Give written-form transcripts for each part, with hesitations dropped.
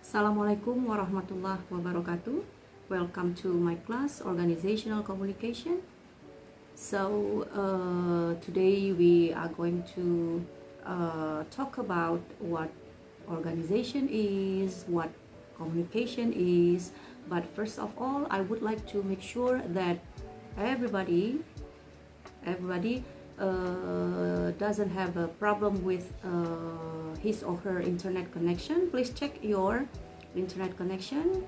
Assalamualaikum warahmatullahi wabarakatuh. Welcome to my class, Organizational Communication. So today we are going to talk about what organization is, what communication is. But first of all, I would like to make sure that everybody doesn't have a problem with his or her internet connection. Please check your internet connection.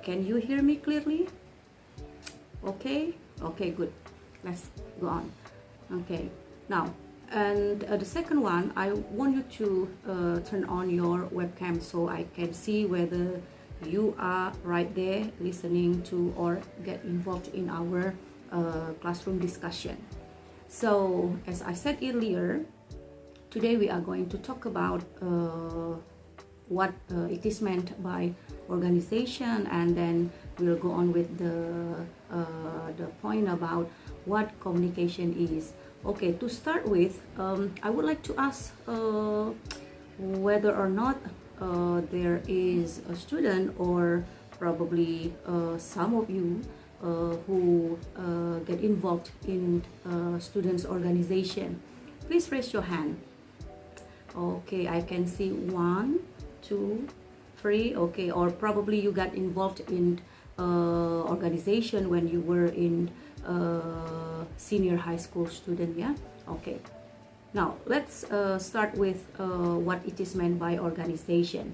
Can you hear me clearly? Okay, good. Let's go on. Okay, now, and the second one, I want you to turn on your webcam so I can see whether you are right there listening to or get involved in our classroom discussion. So, as I said earlier, today we are going to talk about what it is meant by organization, and then we'll go on with the point about what communication is. Okay, to start with, I would like to ask whether or not there is a student or probably some of you who get involved in students' organization. Please raise your hand. Okay, I can see 1, 2, 3. Okay, or probably you got involved in organization when you were in senior high school student. Yeah. Okay. Now let's start with what it is meant by organization.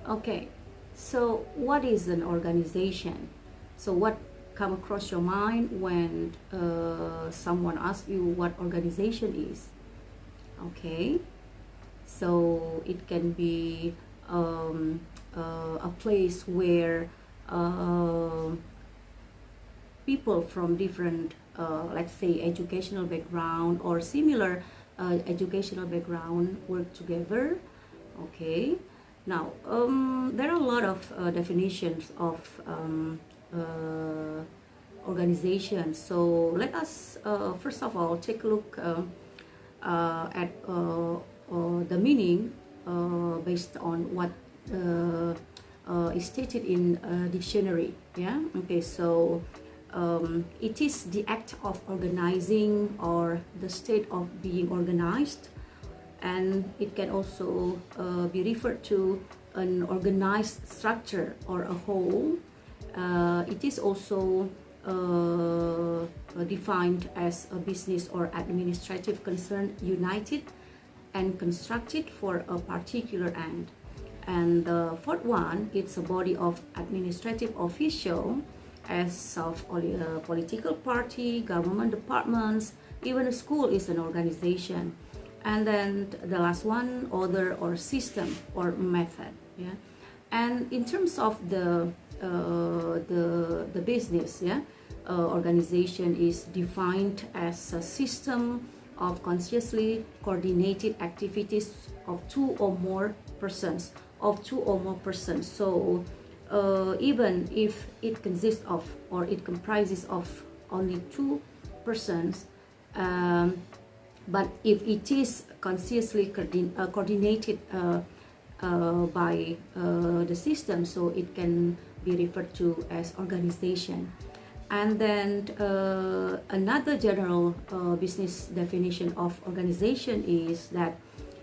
Okay. So what is an organization? So what come across your mind when someone asks you what organization is? Okay, so it can be a place where people from different, let's say, educational background or similar educational background work together. Okay. Now, there are a lot of definitions of organization. So let us first of all take a look at the meaning based on what is stated in a dictionary. Yeah. Okay. So it is the act of organizing or the state of being organized. And it can also be referred to an organized structure or a whole. It is also defined as a business or administrative concern united and constructed for a particular end. And the fourth one, it's a body of administrative official as of a political party, government departments, even a school is an organization. And then the last one, order or system or method. Yeah, and in terms of the business, yeah, organization is defined as a system of consciously coordinated activities of two or more persons. So even if it consists of or it comprises of only 2 persons. But if it is consciously coordinated by the system, so it can be referred to as organization. And then another general business definition of organization is that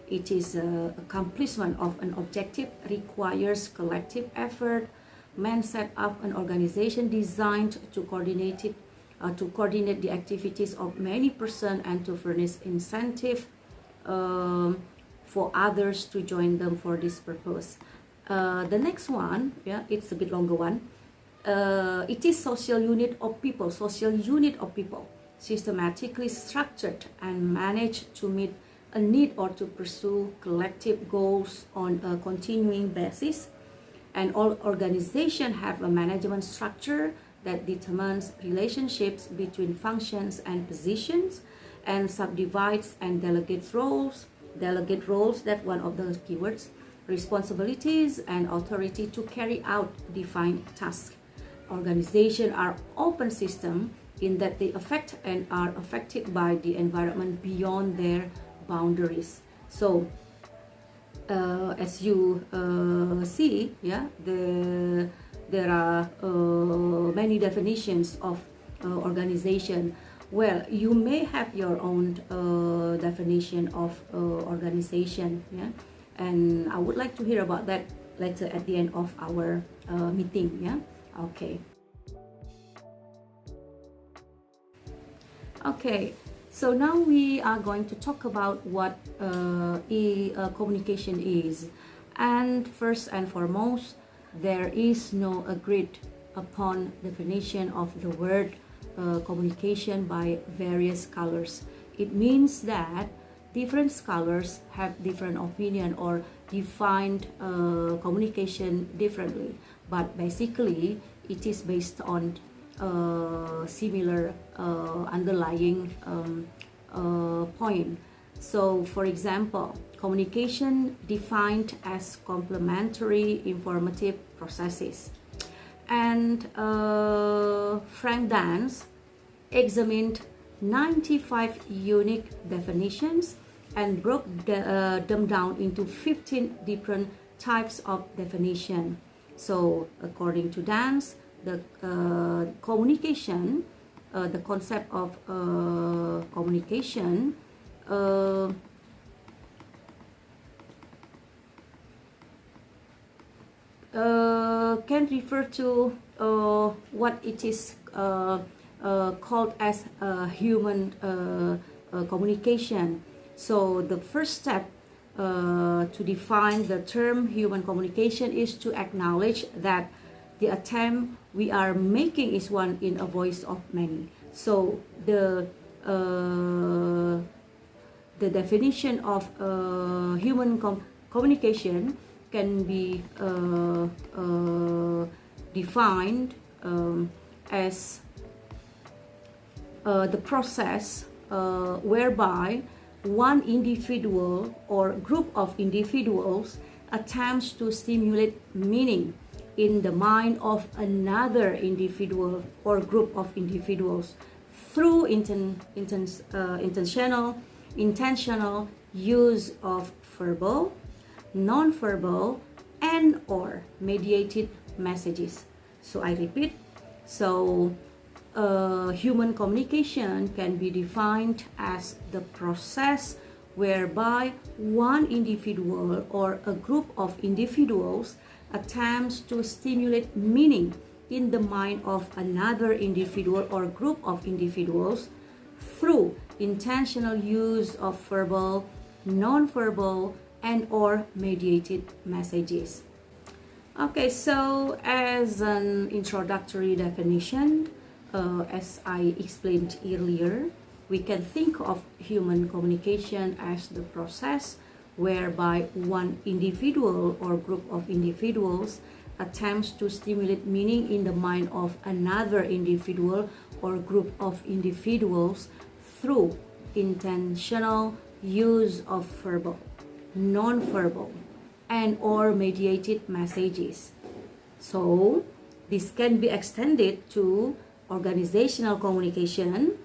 it is accomplishment of an objective, requires collective effort. Man set up an organization designed to coordinate the activities of many persons and to furnish incentive for others to join them for this purpose. The next one, yeah, it's a bit longer one. It is social unit of people, systematically structured and managed to meet a need or to pursue collective goals on a continuing basis. And all organizations have a management structure that determines relationships between functions and positions and subdivides and delegates roles. That's one of the keywords. Responsibilities and authority to carry out defined tasks. Organizations are open systems in that they affect and are affected by the environment beyond their boundaries. So as you see, yeah, there are many definitions of organization. Well, you may have your own definition of organization, yeah, and I would like to hear about that later at the end of our meeting, yeah. Okay, so now we are going to talk about what communication is. And first and foremost, there is no agreed upon definition of the word communication by various scholars. It means that different scholars have different opinion or defined communication differently, but basically it is based on similar underlying point. So for example, communication defined as complementary informative processes. And Frank Dance examined 95 unique definitions and broke them down into 15 different types of definition. So according to Dance, the communication, the concept of communication can refer to what it is called as human communication. So the first step to define the term human communication is to acknowledge that the attempt we are making is one in a voice of many. So the definition of human communication can be defined as the process whereby one individual or group of individuals attempts to stimulate meaning in the mind of another individual or group of individuals through intentional use of verbal, non-verbal, and or mediated messages. So I repeat, so human communication can be defined as the process whereby one individual or a group of individuals attempts to stimulate meaning in the mind of another individual or group of individuals through intentional use of verbal, non-verbal, and or mediated messages. Okay, so as an introductory definition, as I explained earlier, we can think of human communication as the process whereby one individual or group of individuals attempts to stimulate meaning in the mind of another individual or group of individuals through intentional use of verbal, non-verbal, and or mediated messages. So this can be extended to organizational communication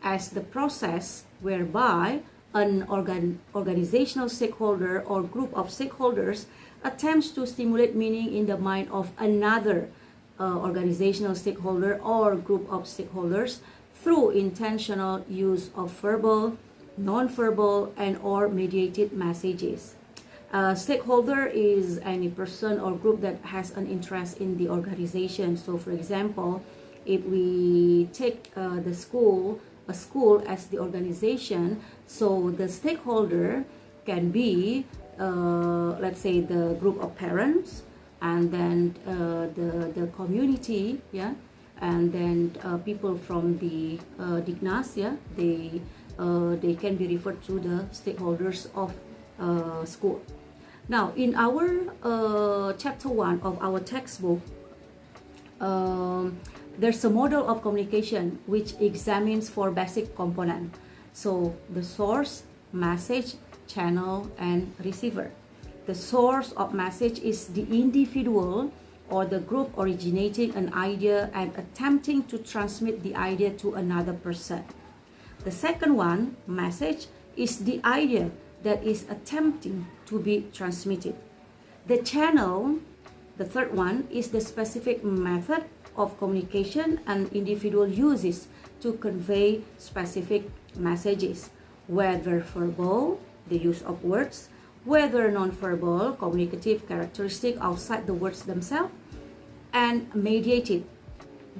as the process whereby an organizational stakeholder or group of stakeholders attempts to stimulate meaning in the mind of another organizational stakeholder or group of stakeholders through intentional use of verbal, non-verbal, and or mediated messages. Stakeholder is any person or group that has an interest in the organization. So for example, if we take a school as the organization, so the stakeholder can be let's say the group of parents, and then the community, yeah, and then people from the Dignas, yeah, they can be referred to the stakeholders of school. Now in our chapter 1 of our textbook, there's a model of communication which examines 4 basic components. So the source, message, channel, and receiver. The source of message is the individual or the group originating an idea and attempting to transmit the idea to another person. The second one, message, is the idea that is attempting to be transmitted. The channel, the third one, is the specific method of communication an individual uses to convey specific messages, whether verbal, the use of words, whether non-verbal, communicative characteristic outside the words themselves, and mediated,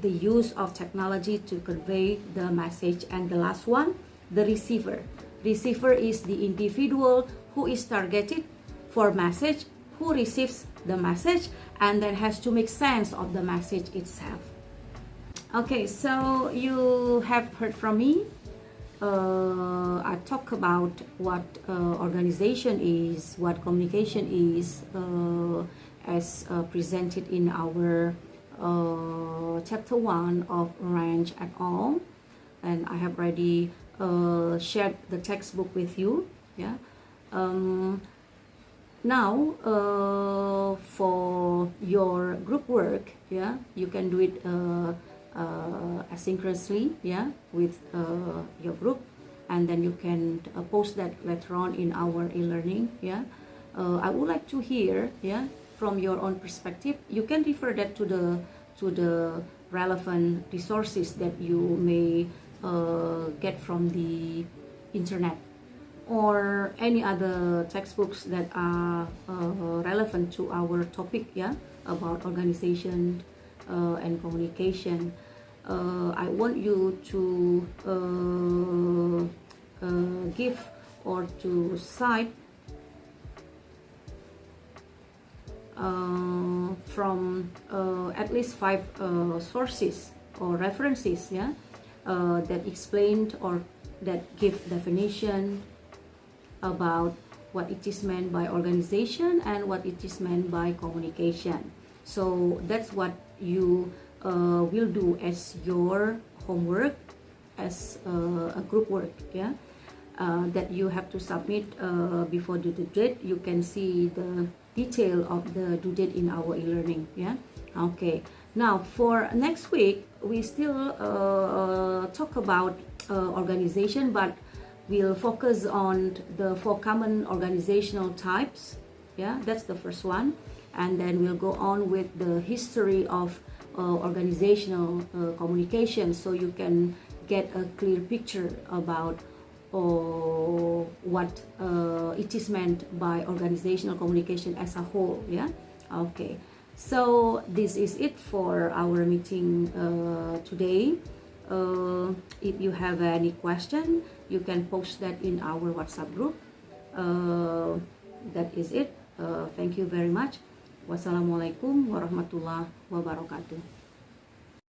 the use of technology to convey the message. And the last one, the receiver. Receiver is the individual who is targeted for message, who receives the message, and then has to make sense of the message itself. Okay, so you have heard from me. I talk about what organization is, what communication is, as presented in our chapter 1 of Range et al. And I have already shared the textbook with you. Yeah. Now, for your group work, yeah, you can do it asynchronously, yeah, with your group, and then you can post that later on in our e-learning. Yeah, I would like to hear, yeah, from your own perspective. You can refer that to the relevant resources that you may get from the internet, or any other textbooks that are relevant to our topic, yeah, about organization and communication. I want you to give or to cite from at least 5 sources or references, yeah, that explained or that give definition about what it is meant by organization and what it is meant by communication. So that's what you will do as your homework, as a group work, yeah, that you have to submit before the due date. You can see the detail of the due date in our e-learning. Yeah. Okay. Now for next week, we still talk about organization, but we'll focus on the 4 common organizational types. Yeah, that's the first one. And then we'll go on with the history of organizational communication, so you can get a clear picture about what it is meant by organizational communication as a whole. Yeah. Okay. So this is it for our meeting today. If you have any question, you can post that in our WhatsApp group. That is it. Thank you very much. Wassalamualaikum warahmatullahi wabarakatuh.